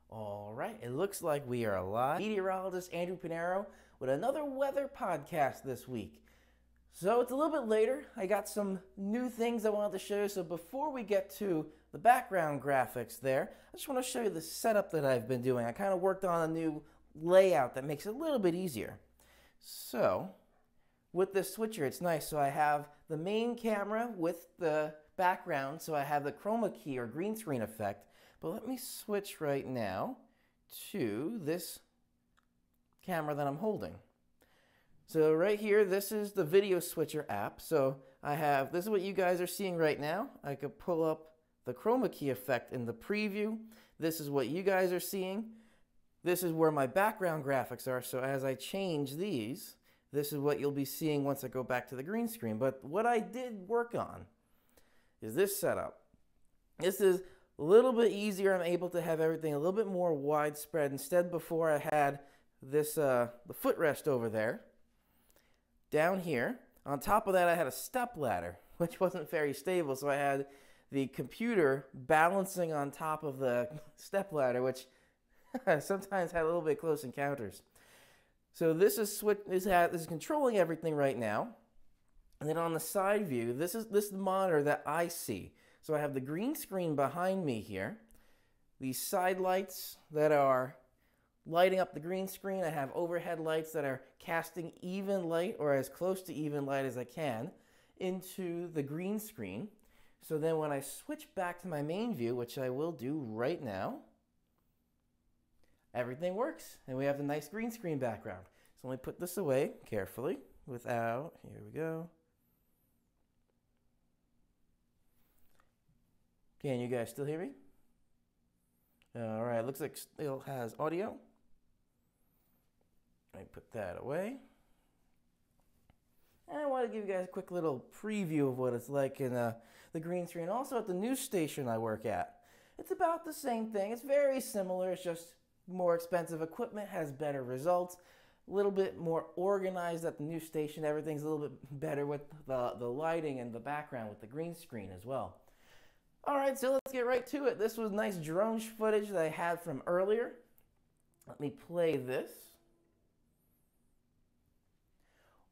All right, it looks like we are live. Meteorologist Andrew Pinero with another weather podcast this week. So it's a little bit later. I got some new things I wanted to show you. So before we get to the background graphics there, I just want to show you the setup that I've been doing. I kind of worked on a new layout that makes it a little bit easier. So with this switcher, it's nice. So I have the main camera with the background. So I have the chroma key or green screen effect. But let me switch right now to this camera that I'm holding. So right here, this is the video switcher app. So this is what you guys are seeing right now. I could pull up the chroma key effect in the preview. This is what you guys are seeing. This is where my background graphics are. So as I change these, this is what you'll be seeing once I go back to the green screen. But what I did work on is this setup. This is a little bit easier. I'm able to have everything a little bit more widespread. Instead, before I had this the footrest over there. Down here, on top of that, I had a step ladder, which wasn't very stable. So I had the computer balancing on top of the step ladder, which sometimes had a little bit close encounters. So this is controlling everything right now. And then on the side view, this is the monitor that I see. So I have the green screen behind me here. These side lights that are lighting up the green screen. I have overhead lights that are casting even light, or as close to even light as I can, into the green screen. So then when I switch back to my main view, which I will do right now, everything works. And we have the nice green screen background. So let me put this away carefully here we go. Can you guys still hear me? All right, looks like it still has audio. Let me put that away. And I want to give you guys a quick little preview of what it's like in the green screen. Also at the news station I work at. It's about the same thing. It's very similar. It's just more expensive equipment, has better results. A little bit more organized at the news station. Everything's a little bit better with the lighting and the background with the green screen as well. All right, so let's get right to it. This was nice drone footage that I had from earlier. Let me play this.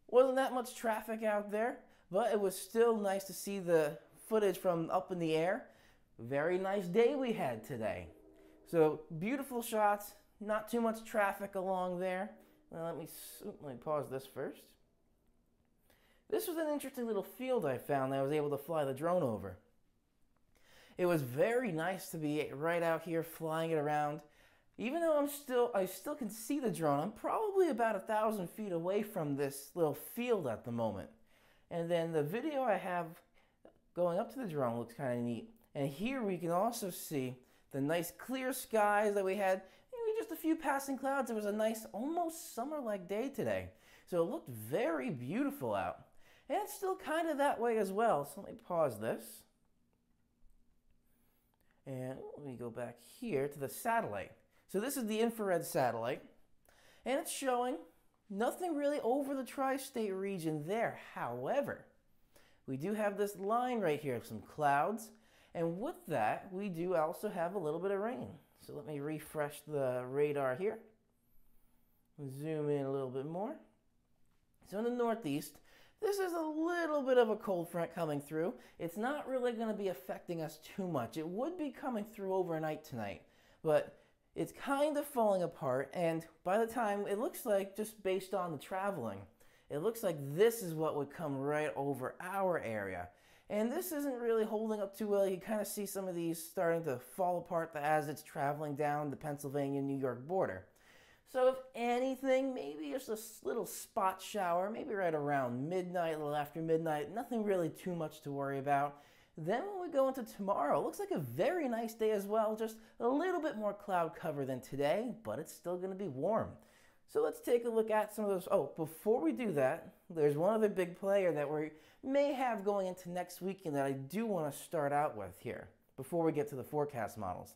Wasn't that much traffic out there, but it was still nice to see the footage from up in the air. Very nice day we had today. So beautiful shots, not too much traffic along there. Let me pause this first. This was an interesting little field I found that I was able to fly the drone over. It was very nice to be right out here flying it around. Even though I still can see the drone, I'm probably about 1,000 feet away from this little field at the moment. And then the video I have going up to the drone looks kind of neat. And here we can also see the nice clear skies that we had. Maybe just a few passing clouds. It was a nice, almost summer-like day today. So it looked very beautiful out. And it's still kind of that way as well. So let me pause this. And let me go back here to the satellite. So this is the infrared satellite. And it's showing nothing really over the tri-state region there. However, we do have this line right here of some clouds. And with that, we do also have a little bit of rain. So let me refresh the radar here. Zoom in a little bit more. So in the northeast, this is a little bit of a cold front coming through. It's not really going to be affecting us too much. It would be coming through overnight tonight, but it's kind of falling apart. And by the time, it looks like, just based on the traveling, it looks like this is what would come right over our area. And this isn't really holding up too well. You kind of see some of these starting to fall apart as it's traveling down the Pennsylvania-New York border. So if anything, maybe just a little spot shower, maybe right around midnight, a little after midnight, nothing really too much to worry about. Then when we go into tomorrow, it looks like a very nice day as well, just a little bit more cloud cover than today, but it's still going to be warm. So let's take a look at some of those. Oh, before we do that, there's one other big player that we may have going into next weekend that I do want to start out with here before we get to the forecast models.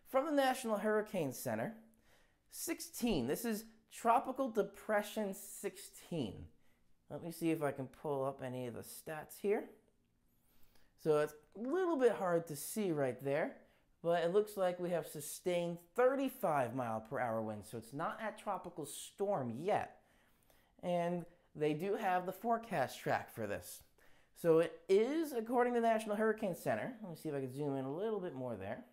From the National Hurricane Center, 16. This is Tropical Depression 16. Let me see if I can pull up any of the stats here. So it's a little bit hard to see right there, but it looks like we have sustained 35-mile-per-hour winds, so it's not at tropical storm yet. And they do have the forecast track for this. So it is, according to the National Hurricane Center, let me see if I can zoom in a little bit more there.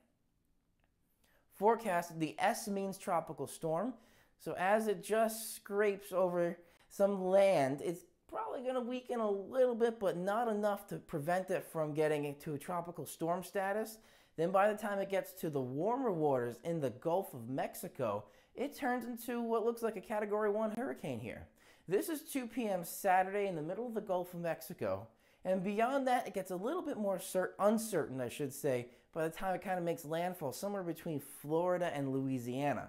Forecast, the S means tropical storm. So as it just scrapes over some land, it's probably going to weaken a little bit, but not enough to prevent it from getting into a tropical storm status. Then by the time it gets to the warmer waters in the Gulf of Mexico, it turns into what looks like a Category 1 hurricane here. This is 2 p.m. Saturday in the middle of the Gulf of Mexico. And beyond that, it gets a little bit more uncertain, I should say, by the time it kind of makes landfall somewhere between Florida and Louisiana.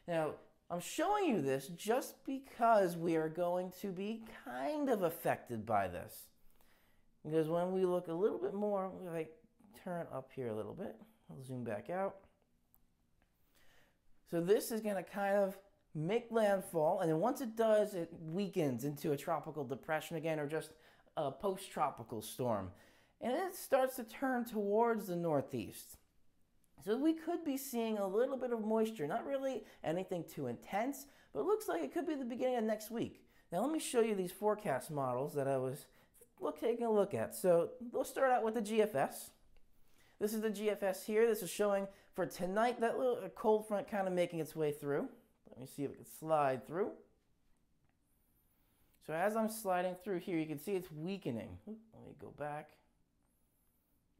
Now, I'm showing you this just because we are going to be kind of affected by this. Because when we look a little bit more, if I turn up here a little bit, I'll zoom back out. So this is going to kind of make landfall, and then once it does, it weakens into a tropical depression again, or just a post-tropical storm. And it starts to turn towards the northeast. So we could be seeing a little bit of moisture, not really anything too intense, but it looks like it could be the beginning of next week. Now let me show you these forecast models that I was taking a look at. So we'll start out with the GFS. This is the GFS here. This is showing for tonight that little cold front kind of making its way through. Let me see if it can slide through. So as I'm sliding through here, you can see it's weakening. Let me go back.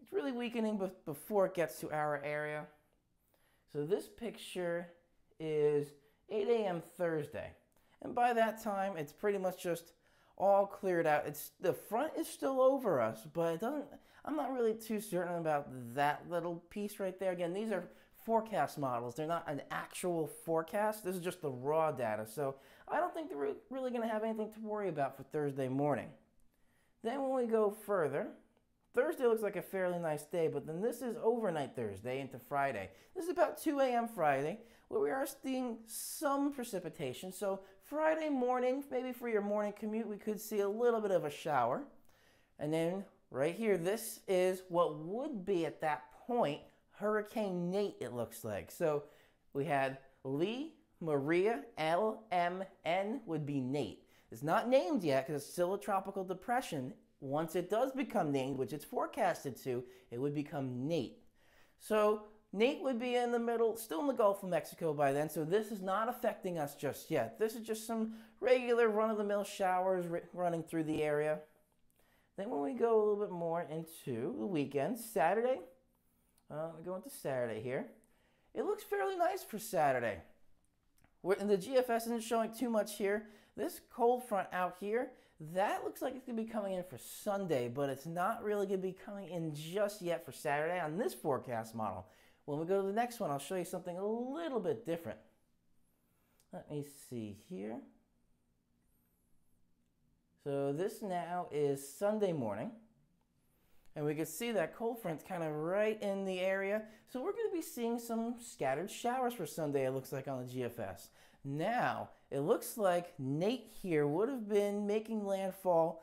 It's really weakening before it gets to our area. So this picture is 8 a.m. Thursday. And by that time, it's pretty much just all cleared out. The front is still over us, but I'm not really too certain about that little piece right there. Again, these are forecast models. They're not an actual forecast. This is just the raw data. So I don't think they're really going to have anything to worry about for Thursday morning. Then when we go further, Thursday looks like a fairly nice day, but then this is overnight Thursday into Friday. This is about 2 a.m. Friday, where we are seeing some precipitation. So Friday morning, maybe for your morning commute, we could see a little bit of a shower. And then right here, this is what would be at that point Hurricane Nate, it looks like. So we had Lee, Maria, L, M, N would be Nate. It's not named yet because it's still a tropical depression. Once it does become named, which it's forecasted to, it would become Nate. So Nate would be in the middle, still in the Gulf of Mexico by then, so this is not affecting us just yet. This is just some regular run-of-the-mill showers running through the area. Then when we go a little bit more into the weekend, Saturday, we go into Saturday here. It looks fairly nice for Saturday. The GFS isn't showing too much here. This cold front out here, that looks like it's going to be coming in for Sunday, but it's not really going to be coming in just yet for Saturday on this forecast model. When we go to the next one, I'll show you something a little bit different. Let me see here. So this now is Sunday morning. And we can see that cold front's kind of right in the area. So we're going to be seeing some scattered showers for Sunday, it looks like, on the GFS. Now, it looks like Nate here would have been making landfall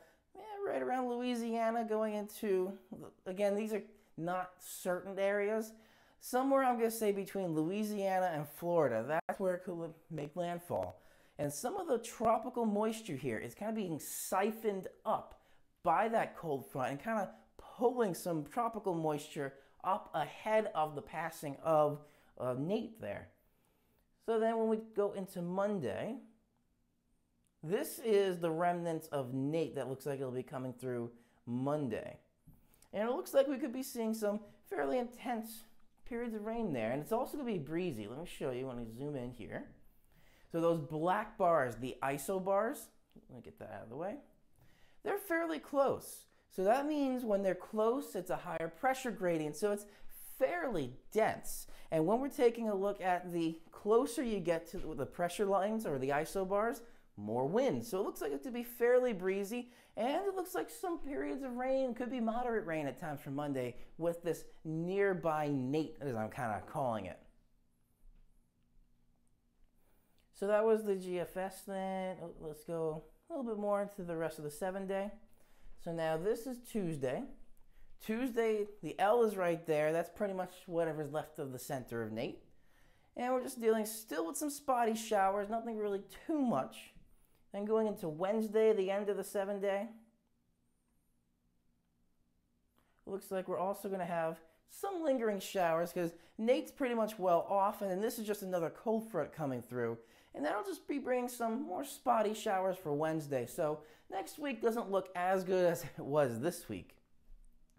right around Louisiana, going into, again, these are not certain areas. Somewhere, I'm going to say, between Louisiana and Florida. That's where it could make landfall. And some of the tropical moisture here is kind of being siphoned up by that cold front and kind of pulling some tropical moisture up ahead of the passing of Nate there. So then when we go into Monday, this is the remnants of Nate that looks like it'll be coming through Monday. And it looks like we could be seeing some fairly intense periods of rain there. And it's also going to be breezy. Let me show you when I zoom in here. So those black bars, the isobars, let me get that out of the way, they're fairly close. So that means when they're close, it's a higher pressure gradient, so it's fairly dense. And when we're taking a look at the closer you get to the pressure lines or the isobars, more wind. So it looks like it to be fairly breezy, and it looks like some periods of rain, could be moderate rain at times for Monday with this nearby Nate, as I'm kind of calling it. So that was the GFS then. Let's go a little bit more into the rest of the 7-day. So now this is Tuesday. Tuesday, the L is right there. That's pretty much whatever's left of the center of Nate. And we're just dealing still with some spotty showers, nothing really too much. Then going into Wednesday, the end of the 7-day, looks like we're also going to have some lingering showers because Nate's pretty much well off, and then this is just another cold front coming through. And that'll just be bringing some more spotty showers for Wednesday. So next week doesn't look as good as it was this week.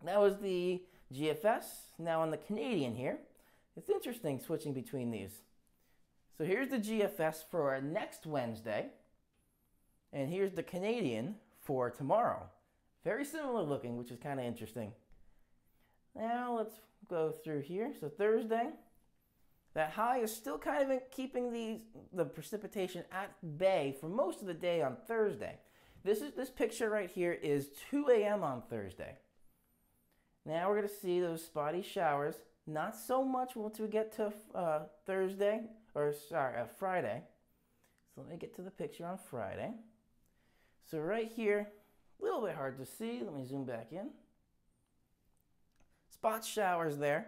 That was the GFS. Now on the Canadian here, it's interesting switching between these. So here's the GFS for next Wednesday, and here's the Canadian for tomorrow. Very similar looking, which is kind of interesting. Now let's go through here. So Thursday, that high is still kind of keeping the precipitation at bay for most of the day on Thursday. This picture right here is 2 a.m. on Thursday. Now we're going to see those spotty showers. Not so much once we get to Friday. So let me get to the picture on Friday. So right here, a little bit hard to see. Let me zoom back in. Spot showers there.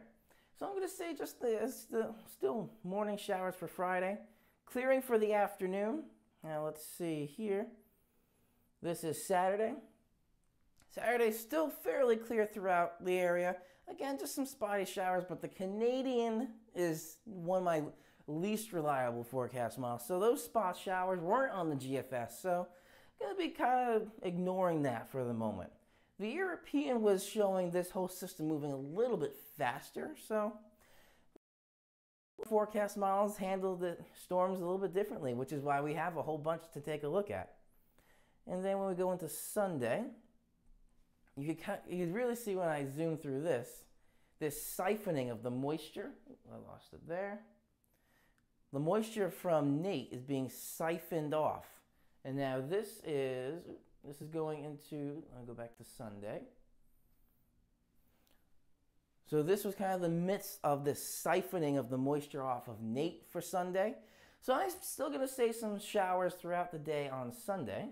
So I'm going to say just the still morning showers for Friday. Clearing for the afternoon. Now let's see here. This is Saturday. Saturday's still fairly clear throughout the area. Again, just some spotty showers, but the Canadian is one of my least reliable forecast models. So those spot showers weren't on the GFS, so I'm going to be kind of ignoring that for the moment. The European was showing this whole system moving a little bit faster, so forecast models handle the storms a little bit differently, which is why we have a whole bunch to take a look at. And then when we go into Sunday, you can really see when I zoom through this siphoning of the moisture. I lost it there. The moisture from Nate is being siphoned off. And now this is going into, I'll go back to Sunday. So this was kind of the midst of this siphoning of the moisture off of Nate for Sunday. So I'm still going to say some showers throughout the day on Sunday.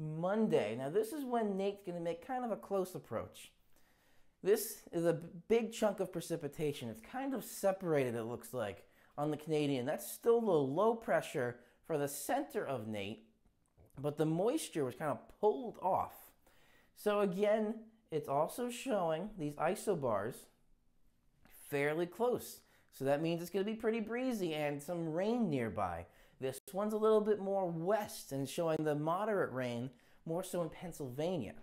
Monday, now this is when Nate's going to make kind of a close approach. This is a big chunk of precipitation. It's kind of separated, it looks like, on the Canadian. That's still the low pressure for the center of Nate, but the moisture was kind of pulled off. So again, it's also showing these isobars fairly close. So that means it's going to be pretty breezy and some rain nearby. This one's a little bit more west and showing the moderate rain, more so in Pennsylvania.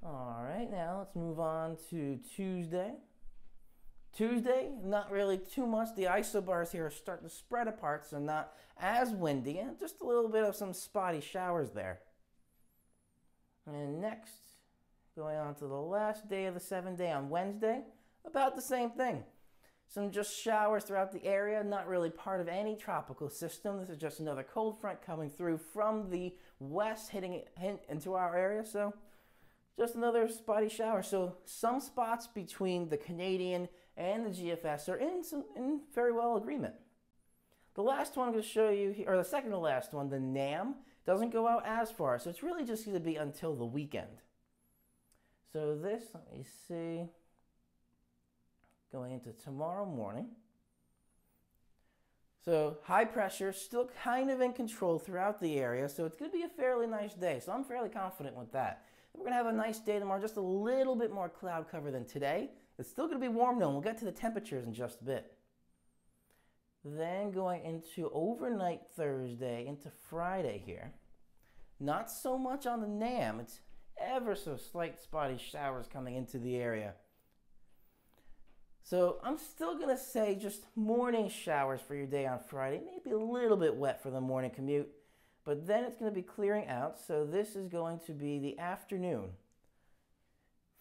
All right, now let's move on to Tuesday. Tuesday, not really too much. The isobars here are starting to spread apart, so not as windy, and just a little bit of some spotty showers there. And next, going on to the last day of the 7-day on Wednesday, about the same thing. Some just showers throughout the area, not really part of any tropical system. This is just another cold front coming through from the west, hitting into our area. So just another spotty shower. So some spots between the Canadian and the GFS are in very well agreement. The last one I'm going to show you, or the second to last one, the NAM, doesn't go out as far. So it's really just going to be until the weekend. So this, let me see. Going into tomorrow morning. So high pressure, still kind of in control throughout the area, so it's going to be a fairly nice day. So I'm fairly confident with that. We're going to have a nice day tomorrow, just a little bit more cloud cover than today. It's still going to be warm though, and we'll get to the temperatures in just a bit. Then going into overnight Thursday into Friday here. Not so much on the NAM. It's ever so slight spotty showers coming into the area. So I'm still going to say just morning showers for your day on Friday. Maybe a little bit wet for the morning commute, but then it's going to be clearing out. So this is going to be the afternoon.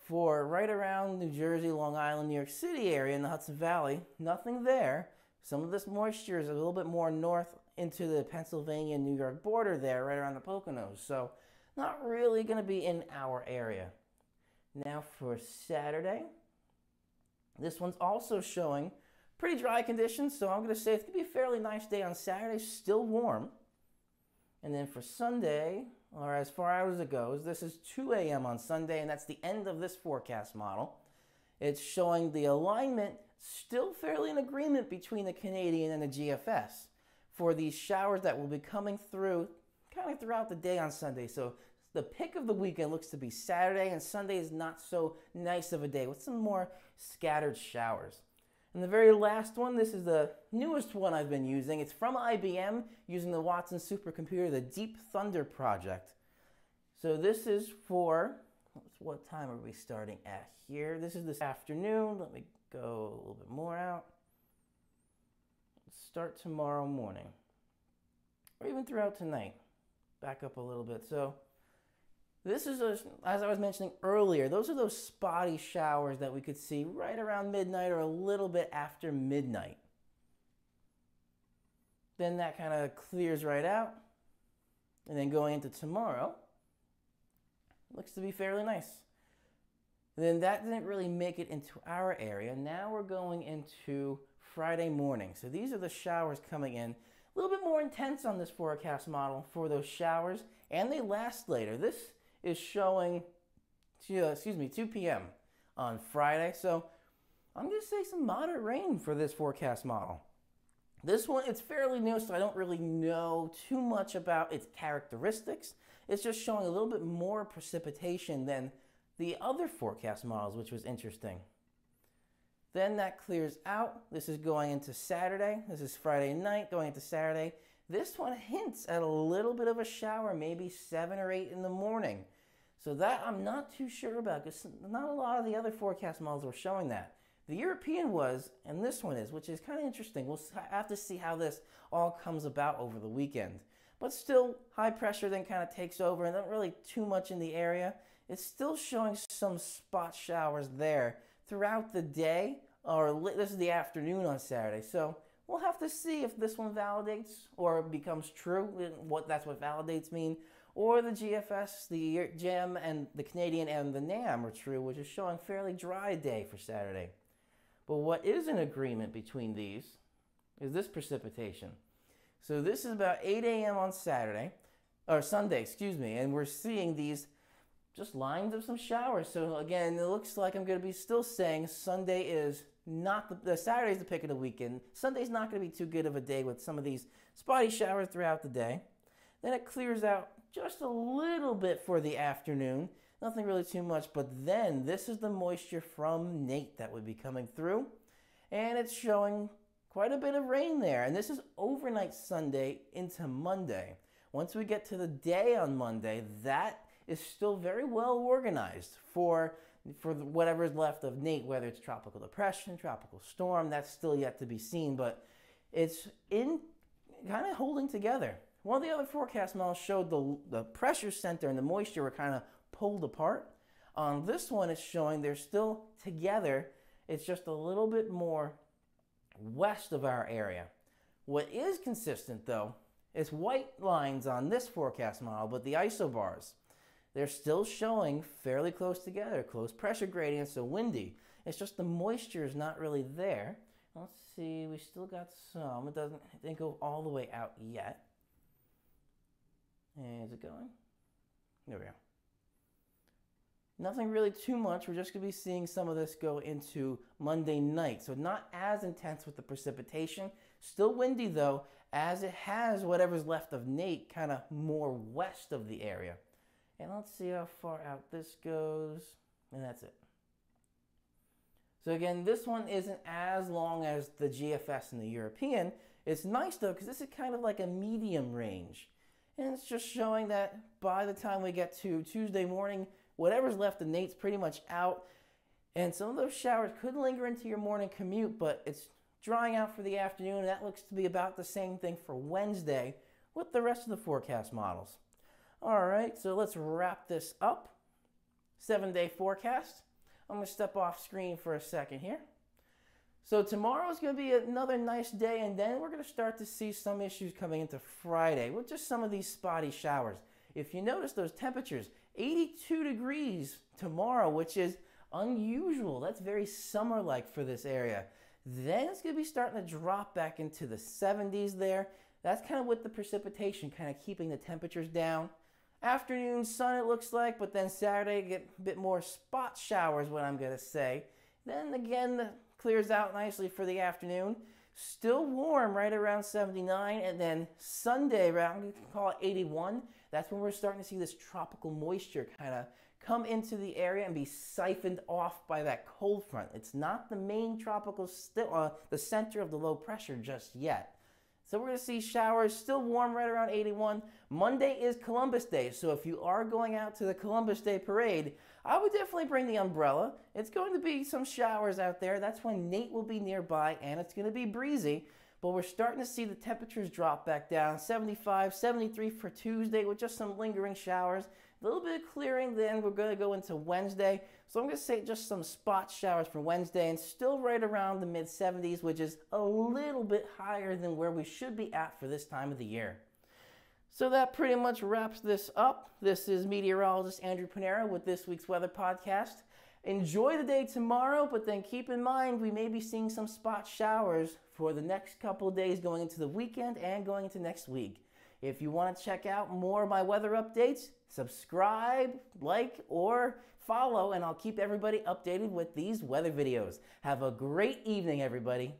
For right around New Jersey, Long Island, New York City area in the Hudson Valley, nothing there. Some of this moisture is a little bit more north into the Pennsylvania, New York border there, right around the Poconos. So not really going to be in our area. Now for Saturday. This one's also showing pretty dry conditions, so I'm going to say it's going to be a fairly nice day on Saturday, still warm. And then for Sunday, or as far out as it goes, this is 2 a.m. on Sunday, and that's the end of this forecast model. It's showing the alignment still fairly in agreement between the Canadian and the GFS for these showers that will be coming through kind of throughout the day on Sunday. So the pick of the weekend looks to be Saturday, and Sunday is not so nice of a day with some more scattered showers. And the very last one, this is the newest one I've been using. It's from IBM using the Watson supercomputer, the Deep Thunder project. So this is for, what time are we starting at here? This is this afternoon. Let me go a little bit more out. Let's start tomorrow morning, or even throughout tonight. Back up a little bit. So this is, as I was mentioning earlier, those are those spotty showers that we could see right around midnight or a little bit after midnight. Then that kind of clears right out. And then going into tomorrow, looks to be fairly nice. And then that didn't really make it into our area. Now we're going into Friday morning. So these are the showers coming in. A little bit more intense on this forecast model for those showers, and they last later. This is showing, 2 p.m. on Friday. So I'm going to say some moderate rain for this forecast model. This one, it's fairly new, so I don't really know too much about its characteristics. It's just showing a little bit more precipitation than the other forecast models, which was interesting. Then that clears out. This is going into Saturday. This is Friday night going into Saturday. This one hints at a little bit of a shower, maybe 7 or 8 in the morning. So that I'm not too sure about, because not a lot of the other forecast models were showing that. The European was, and this one is, which is kind of interesting. We'll have to see how this all comes about over the weekend. But still, high pressure then kind of takes over, and not really too much in the area. It's still showing some spot showers there throughout the day, or this is the afternoon on Saturday. So we'll have to see if this one validates or becomes true, that's what validates mean, or the GFS, the GEM, and the Canadian and the NAM are true, which is showing fairly dry day for Saturday. But what is an agreement between these is this precipitation. So this is about 8 a.m. on Saturday, or Sunday, excuse me, and we're seeing these just lines of some showers. So again, it looks like I'm going to be still saying Sunday is not the Saturday's the pick of the weekend. Sunday's not going to be too good of a day with some of these spotty showers throughout the day. Then it clears out just a little bit for the afternoon. Nothing really too much, but then this is the moisture from Nate that would be coming through, and it's showing quite a bit of rain there. And this is overnight Sunday into Monday. Once we get to the day on Monday, that is still very well organized for whatever is left of Nate, whether it's tropical depression, tropical storm, that's still yet to be seen, but it's in kind of holding together. One of the other forecast models showed the pressure center and the moisture were kind of pulled apart. On this one, it's showing they're still together. It's just a little bit more west of our area. What is consistent, though, is white lines on this forecast model, but the isobars, they're still showing fairly close together, close pressure gradients, so windy. It's just the moisture is not really there. Let's see, we still got some. It didn't go all the way out yet. Is it going? There we go. Nothing really too much. We're just going to be seeing some of this go into Monday night. So not as intense with the precipitation. Still windy, though, as it has whatever's left of Nate kind of more west of the area. And let's see how far out this goes. And that's it. So again, this one isn't as long as the GFS and the European. It's nice, though, because this is kind of like a medium range. And it's just showing that by the time we get to Tuesday morning, whatever's left of Nate's pretty much out. And some of those showers could linger into your morning commute, but it's drying out for the afternoon. And that looks to be about the same thing for Wednesday with the rest of the forecast models. All right, so let's wrap this up. 7-day forecast. I'm going to step off screen for a second here. So tomorrow is going to be another nice day, and then we're going to start to see some issues coming into Friday with just some of these spotty showers. If you notice those temperatures, 82 degrees tomorrow, which is unusual. That's very summer-like for this area. Then it's going to be starting to drop back into the 70s there. That's kind of with the precipitation kind of keeping the temperatures down. Afternoon sun it looks like, but then Saturday get a bit more spot showers, what I'm going to say. Then again, clears out nicely for the afternoon. Still warm, right around 79, and then Sunday around, you can call it 81. That's when we're starting to see this tropical moisture kind of come into the area and be siphoned off by that cold front. It's not the main tropical, the center of the low pressure just yet. So we're going to see showers, still warm right around 81. Monday is Columbus Day, so if you are going out to the Columbus Day parade, I would definitely bring the umbrella. It's going to be some showers out there. That's when Nate will be nearby, and it's going to be breezy. But we're starting to see the temperatures drop back down. 75, 73 for Tuesday with just some lingering showers. A little bit of clearing, then we're going to go into Wednesday. So I'm going to say just some spot showers for Wednesday, and still right around the mid-70s, which is a little bit higher than where we should be at for this time of the year. So that pretty much wraps this up. This is meteorologist Andrew Pinero with this week's weather podcast. Enjoy the day tomorrow, but then keep in mind we may be seeing some spot showers for the next couple of days going into the weekend and going into next week. If you want to check out more of my weather updates, subscribe, like, or follow, and I'll keep everybody updated with these weather videos. Have a great evening, everybody.